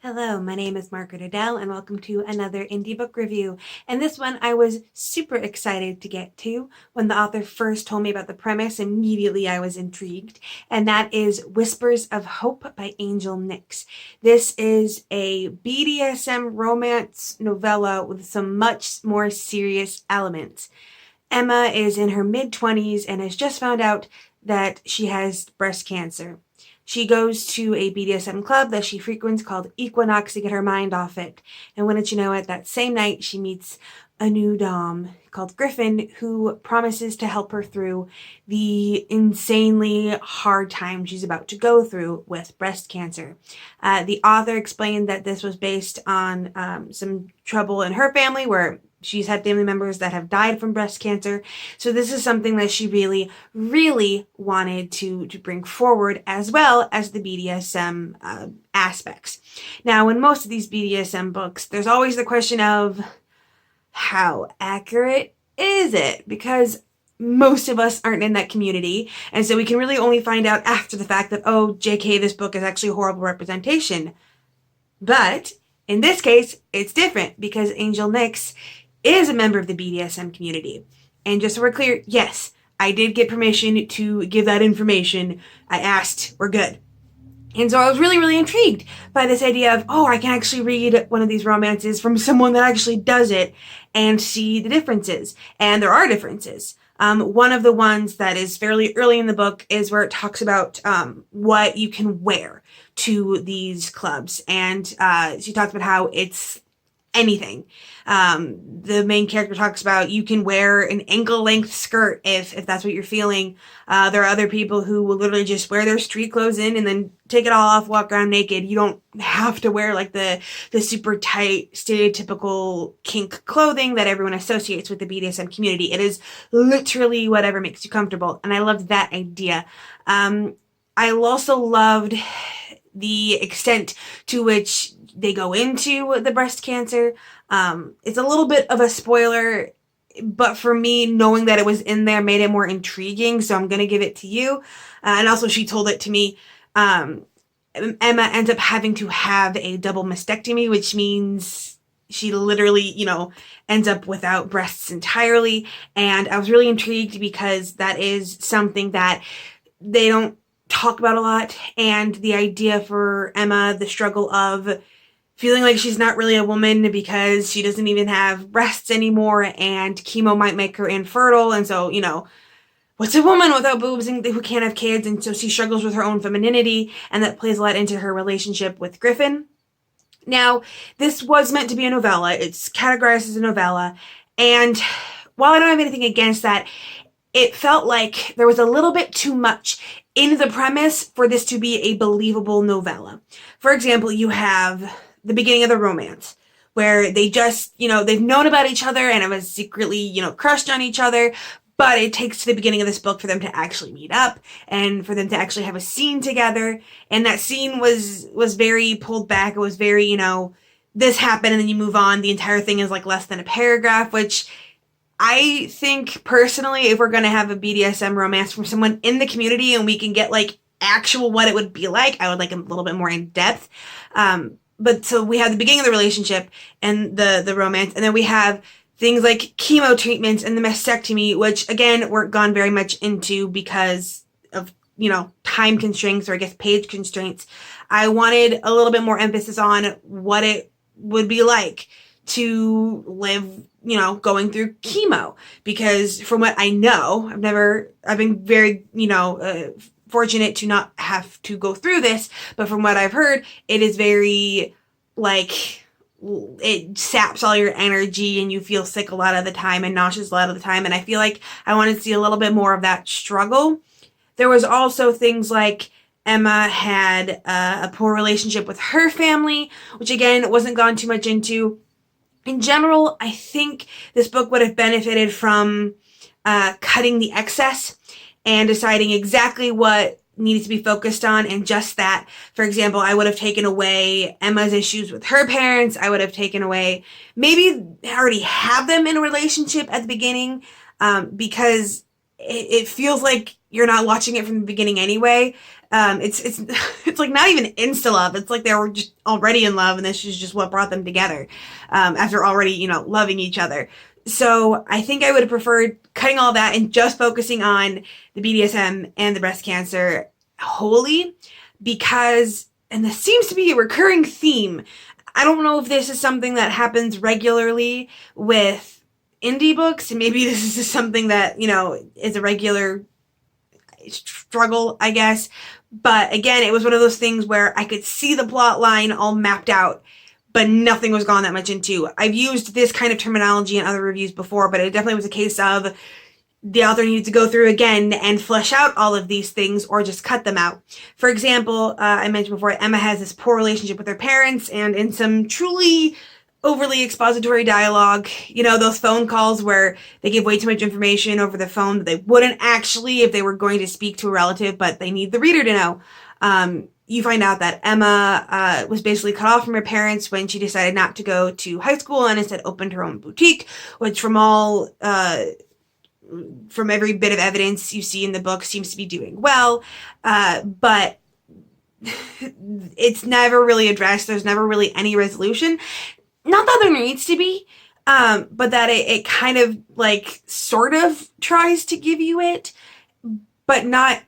Hello, my name is Margaret Adele, and welcome to another indie book review. And this one I was super excited to get to. When the author first told me about the premise, immediately I was intrigued. And that is Whispers of Hope by Angel Nyx. This is a BDSM romance novella with some much more serious elements. Emma is in her mid-20s and has just found out that she has breast cancer. She goes to a BDSM club that she frequents called Equinox to get her mind off it. And wouldn't you know it, that same night she meets a new dom called Griffin who promises to help her through the insanely hard time she's about to go through with breast cancer. The author explained that this was based on some trouble in her family where she's had family members that have died from breast cancer. So this is something that she really, really wanted to bring forward, as well as the BDSM aspects. Now, in most of these BDSM books, there's always the question of how accurate is it? Because most of us aren't in that community. And so we can really only find out after the fact that, oh, JK, this book is actually a horrible representation. But in this case, it's different because Angel Nyx is a member of the BDSM community. And just so we're clear, yes, I did get permission to give that information. I asked, we're good. And so I was really, really intrigued by this idea of, oh, I can actually read one of these romances from someone that actually does it and see the differences. And there are differences. One of the ones that is fairly early in the book is where it talks about what you can wear to these clubs. And she talks about how it's anything. The main character talks about you can wear an ankle-length skirt if that's what you're feeling. There are other people who will literally just wear their street clothes in and then take it all off, walk around naked. You don't have to wear like the super tight, stereotypical kink clothing that everyone associates with the BDSM community. It is literally whatever makes you comfortable, and I loved that idea. I also loved the extent to which they go into the breast cancer. It's a little bit of a spoiler, but for me, knowing that it was in there made it more intriguing, so I'm going to give it to you. And also, she told it to me. Emma ends up having to have a double mastectomy, which means she literally, ends up without breasts entirely. And I was really intrigued because that is something that they don't talk about a lot. And the idea for Emma, the struggle of feeling like she's not really a woman because she doesn't even have breasts anymore and chemo might make her infertile. And so, what's a woman without boobs and who can't have kids? And so she struggles with her own femininity, and that plays a lot into her relationship with Griffin. Now, this was meant to be a novella. It's categorized as a novella. And while I don't have anything against that, it felt like there was a little bit too much in the premise for this to be a believable novella. For example, you have the beginning of the romance, where they just, they've known about each other and have secretly, crushed on each other, but it takes to the beginning of this book for them to actually meet up and for them to actually have a scene together. And that scene was very pulled back. It was very, this happened and then you move on. The entire thing is like less than a paragraph, which I think personally, if we're going to have a BDSM romance from someone in the community and we can get like actual what it would be like, I would like a little bit more in depth. But so we have the beginning of the relationship and the romance, and then we have things like chemo treatments and the mastectomy, which again weren't gone very much into because of, time constraints, or I guess page constraints. I wanted a little bit more emphasis on what it would be like to live, going through chemo, because from what I know, I've been very, fortunate to not have to go through this, but from what I've heard, it is very, it saps all your energy and you feel sick a lot of the time and nauseous a lot of the time, and I feel like I wanted to see a little bit more of that struggle. There was also things like Emma had a poor relationship with her family, which again wasn't gone too much into. In general, I think this book would have benefited from cutting the excess and deciding exactly what needed to be focused on, and just that. For example, I would have taken away Emma's issues with her parents. I would have taken away, maybe already have them in a relationship at the beginning, because it feels like you're not watching it from the beginning anyway. It's like not even insta love. It's like they were just already in love, and this is just what brought them together, after already, loving each other. So I think I would have preferred cutting all that and just focusing on the BDSM and the breast cancer wholly, because, and this seems to be a recurring theme. I don't know if this is something that happens regularly with indie books, and maybe this is just something that, is a regular struggle, I guess. But again, it was one of those things where I could see the plot line all mapped out, but nothing was gone that much into. I've used this kind of terminology in other reviews before, but it definitely was a case of the author needs to go through again and flesh out all of these things or just cut them out. For example, I mentioned before, Emma has this poor relationship with her parents, and in some truly overly expository dialogue, those phone calls where they give way too much information over the phone that they wouldn't actually if they were going to speak to a relative, but they need the reader to know. You find out that Emma was basically cut off from her parents when she decided not to go to high school and instead opened her own boutique, which from every bit of evidence you see in the book seems to be doing well. But it's never really addressed. There's never really any resolution. Not that there needs to be, but that it kind of sort of tries to give you it, but not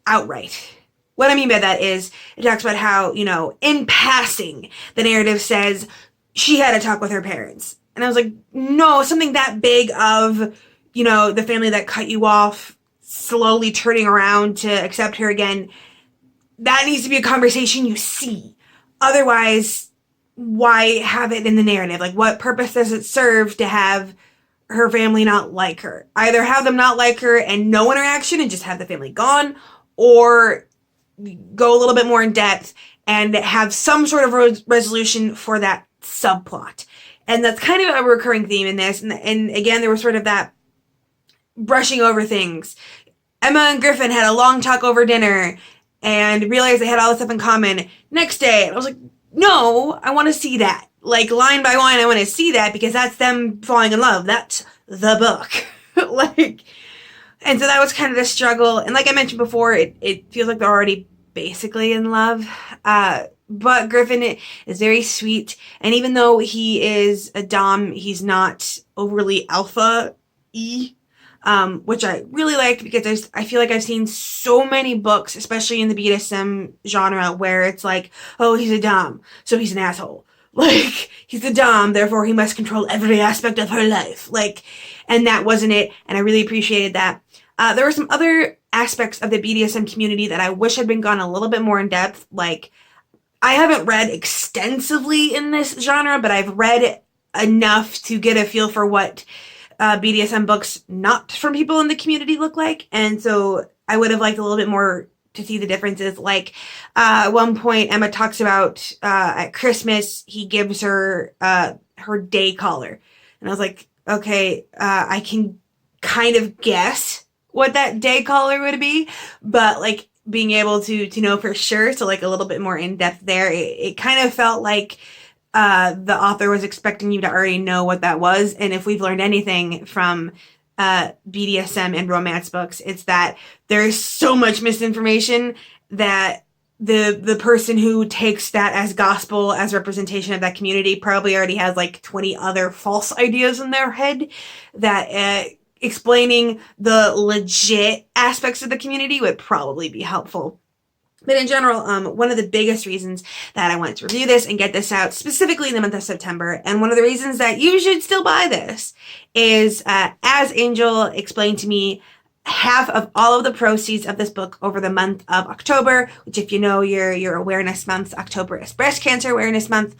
outright. What I mean by that is it talks about how, in passing, the narrative says she had a talk with her parents. And I was like, no, something that big of, the family that cut you off slowly turning around to accept her again, that needs to be a conversation you see. Otherwise, why have it in the narrative? What purpose does it serve to have her family not like her? Either have them not like her and no interaction and just have the family gone, or go a little bit more in depth and have some sort of resolution for that subplot. And that's kind of a recurring theme in this. And again, there was sort of that brushing over things. Emma and Griffin had a long talk over dinner and realized they had all this stuff in common. Next day, I was like, no, I want to see that. Line by line, I want to see that, because that's them falling in love. That's the book. And so that was kind of the struggle. And like I mentioned before, it feels like they're already basically in love. But Griffin is very sweet. And even though he is a dom, he's not overly alpha-y. Which I really liked, because I feel like I've seen so many books, especially in the BDSM genre, where it's like, oh, he's a dom, so he's an asshole. He's a dom, therefore he must control every aspect of her life. And that wasn't it, and I really appreciated that. There were some other aspects of the BDSM community that I wish had been gone a little bit more in depth. I haven't read extensively in this genre, but I've read enough to get a feel for what BDSM books not from people in the community look like. And so I would have liked a little bit more to see the differences. At one point, Emma talks about at Christmas, he gives her her day collar. And I was like, okay, I can kind of guess what that day collar would be, but being able to know for sure, so a little bit more in depth there, it kind of felt like the author was expecting you to already know what that was. And if we've learned anything from BDSM and romance books, it's that there's so much misinformation that the person who takes that as gospel, as representation of that community, probably already has 20 other false ideas in their head, that explaining the legit aspects of the community would probably be helpful. But in general, one of the biggest reasons that I wanted to review this and get this out specifically in the month of September, and one of the reasons that you should still buy this, is as Angel explained to me, half of all of the proceeds of this book over the month of October, which if you know your awareness month, October is Breast Cancer Awareness Month,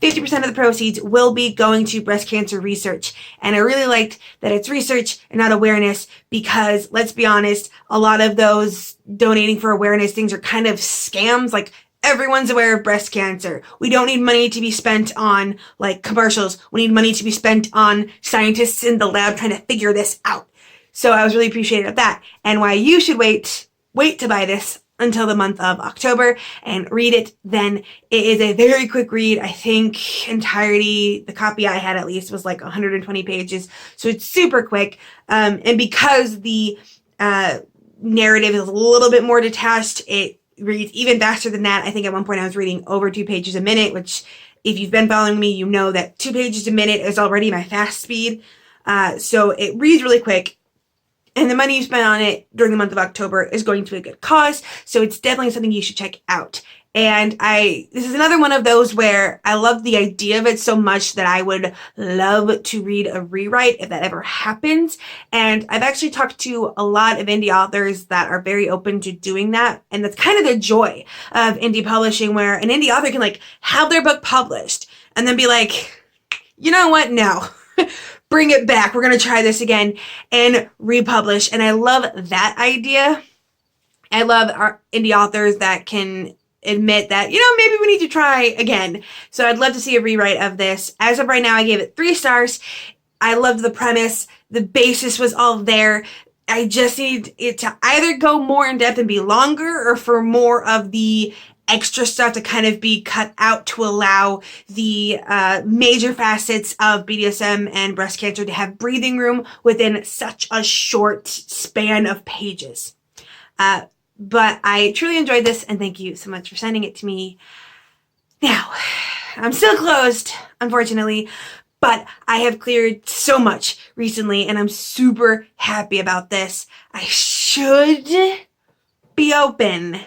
50% of the proceeds will be going to breast cancer research. And I really liked that it's research and not awareness, because let's be honest, a lot of those donating for awareness things are kind of scams. Everyone's aware of breast cancer. We don't need money to be spent on commercials. We need money to be spent on scientists in the lab trying to figure this out. So I was really appreciative of that. And why you should wait to buy this until the month of October and read it then. It is a very quick read. I think entirety, the copy I had at least, was 120 pages. So it's super quick. And because the narrative is a little bit more detached, it reads even faster than that. I think at one point I was reading over 2 pages a minute, which if you've been following me, you know that 2 pages a minute is already my fast speed. So it reads really quick. And the money you spend on it during the month of October is going to a good cause. So it's definitely something you should check out. And this is another one of those where I love the idea of it so much that I would love to read a rewrite if that ever happens. And I've actually talked to a lot of indie authors that are very open to doing that. And that's kind of the joy of indie publishing, where an indie author can like have their book published and then be like, you know what? No. Bring it back. We're going to try this again and republish. And I love that idea. I love our indie authors that can admit that, maybe we need to try again. So I'd love to see a rewrite of this. As of right now, I gave it 3 stars. I loved the premise. The basis was all there. I just need it to either go more in depth and be longer, or for more of the extra stuff to kind of be cut out to allow the major facets of BDSM and breast cancer to have breathing room within such a short span of pages. But I truly enjoyed this, and thank you so much for sending it to me. Now, I'm still closed, unfortunately, but I have cleared so much recently, and I'm super happy about this. I should be open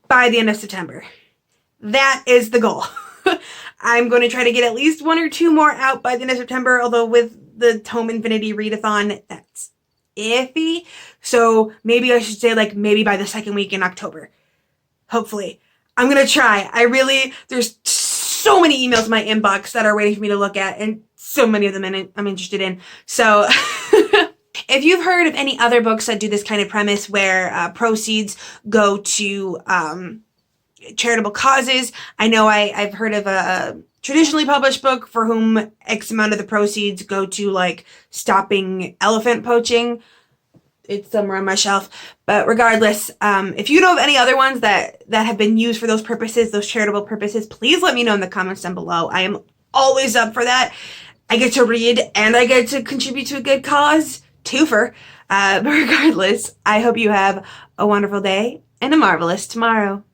by the end of September. That is the goal. I'm going to try to get at least 1 or 2 more out by the end of September, although with the Tome Infinity readathon, that's iffy. So maybe I should say maybe by the 2nd week in October. Hopefully. I'm going to try. There's so many emails in my inbox that are waiting for me to look at, and so many of them I'm interested in. So if you've heard of any other books that do this kind of premise where proceeds go to charitable causes, I know I've heard of a traditionally published book for whom X amount of the proceeds go to stopping elephant poaching. It's somewhere on my shelf. But regardless, if you know of any other ones that have been used for those purposes, those charitable purposes, please let me know in the comments down below. I am always up for that. I get to read and I get to contribute to a good cause. Twofer. But regardless, I hope you have a wonderful day and a marvelous tomorrow.